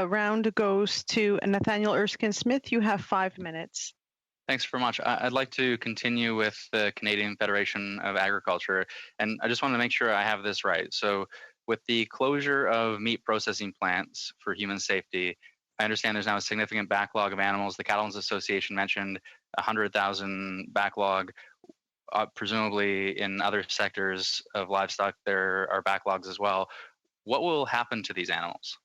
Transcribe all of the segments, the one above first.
round goes to Nathaniel Erskine-Smith. You have 5 minutes. Thanks very much. I'd like to continue with the Canadian Federation of Agriculture, and I just want to make sure I have this right. So with the closure of meat processing plants for human safety, I understand there's now a significant backlog of animals. The Cattlemen's Association mentioned 100,000 backlog. Presumably in other sectors of livestock, there are backlogs as well. What will happen to these animals?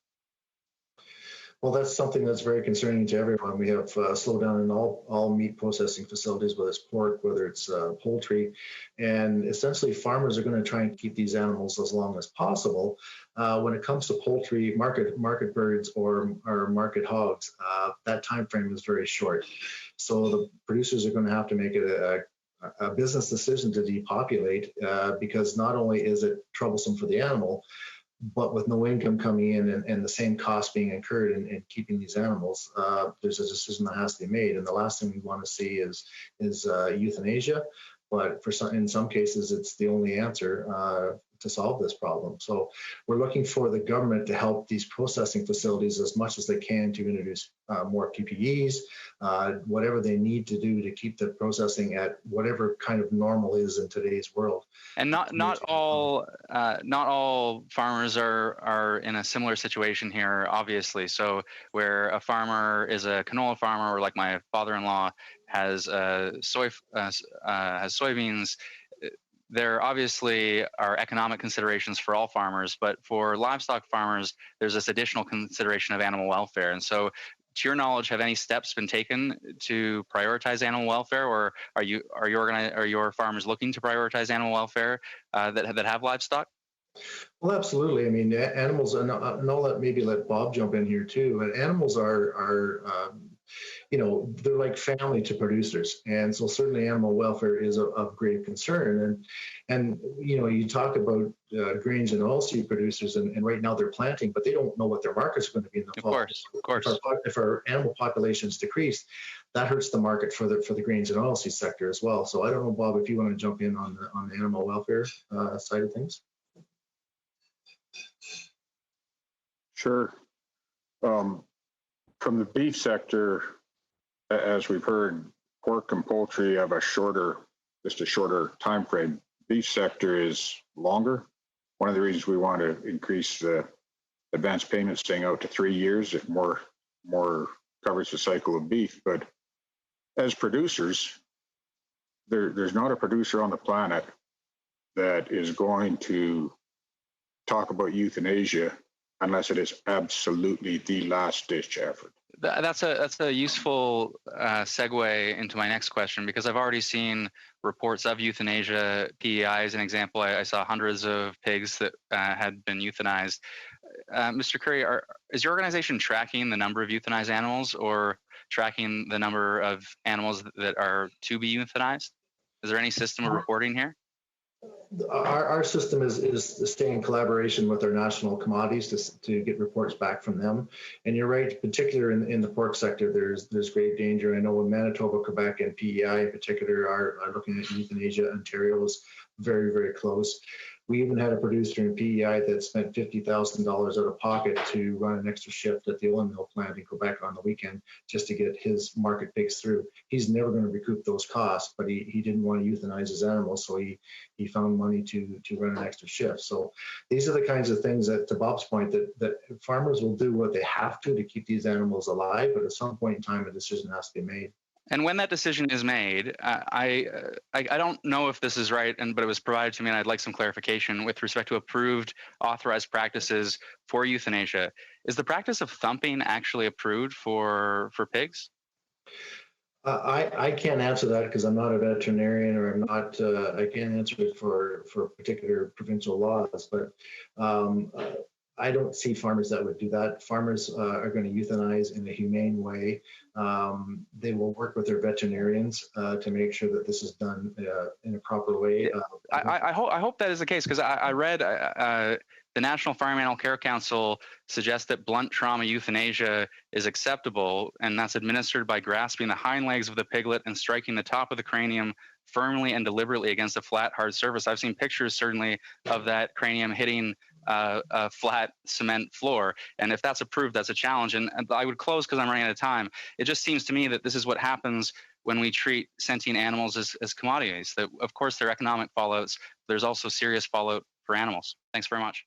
Well, that's something that's very concerning to everyone. We have slowdown in all meat processing facilities, whether it's pork, whether it's poultry, and essentially farmers are going to try and keep these animals as long as possible. When it comes to poultry, market birds or market hogs, that time frame is very short. So the producers are going to have to make it a business decision to depopulate because not only is it troublesome for the animal, but with no income coming in and the same cost being incurred in keeping these animals, there's a decision that has to be made. And the last thing we want to see is euthanasia. But in some cases, it's the only answer to solve this problem. So we're looking for the government to help these processing facilities as much as they can to introduce more PPEs, whatever they need to do to keep the processing at whatever kind of normal is in today's world. And not all farmers are in a similar situation here, obviously. So where a farmer is a canola farmer, or like my father-in-law has soybeans. There obviously are economic considerations for all farmers, but for livestock farmers, there's this additional consideration of animal welfare. And so, to your knowledge, have any steps been taken to prioritize animal welfare, or are your farmers looking to prioritize animal welfare that have livestock? Well, absolutely. I mean, animals, and I'll maybe let Bob jump in here too. But animals are they're like family to producers, and so certainly animal welfare is of great concern. And you talk about grains and oilseed producers, and right now they're planting, but they don't know what their market's going to be in the fall. Of course. If our animal populations decrease, that hurts the market for the grains and oilseed sector as well. So I don't know, Bob, if you want to jump in on the animal welfare side of things. Sure. From the beef sector, as we've heard, pork and poultry have a shorter time frame. Beef sector is longer. One of the reasons we want to increase the advance payments staying out to 3 years, if more covers the cycle of beef. But as producers, there's not a producer on the planet that is going to talk about euthanasia unless it is absolutely the last ditch effort. That's a useful segue into my next question, because I've already seen reports of euthanasia. PEI is an example. I saw hundreds of pigs that had been euthanized. Mr. Curry, is your organization tracking the number of euthanized animals, or tracking the number of animals that are to be euthanized? Is there any system of reporting here? Our system is staying in collaboration with our national commodities to get reports back from them. And you're right, particularly in the pork sector, there's great danger. I know in Manitoba, Quebec, and PEI in particular are looking at euthanasia. Ontario is very, very close. We even had a producer in PEI that spent $50,000 out of pocket to run an extra shift at the oil mill plant in Quebec on the weekend just to get his market pigs through. He's never going to recoup those costs, but he didn't want to euthanize his animals, so he found money to run an extra shift. So these are the kinds of things that, to Bob's point, that farmers will do what they have to keep these animals alive, but at some point in time, a decision has to be made. And when that decision is made, I don't know if this is right, but it was provided to me, and I'd like some clarification with respect to approved, authorized practices for euthanasia. Is the practice of thumping actually approved for pigs? I can't answer that because I'm not a veterinarian, or I'm not. I can't answer it for particular provincial laws, but. I don't see farmers that would do that. Farmers are going to euthanize in a humane way. They will work with their veterinarians to make sure that this is done in a proper way. I hope that is the case, because I read the National Farm Animal Care Council suggests that blunt trauma euthanasia is acceptable, and that's administered by grasping the hind legs of the piglet and striking the top of the cranium firmly and deliberately against a flat, hard surface. I've seen pictures, certainly, of that cranium hitting a flat cement floor. And if that's approved, that's a challenge. And I would close because I'm running out of time. It just seems to me that this is what happens when we treat sentient animals as commodities. That, of course, there are economic fallouts. There's also serious fallout for animals. Thanks very much.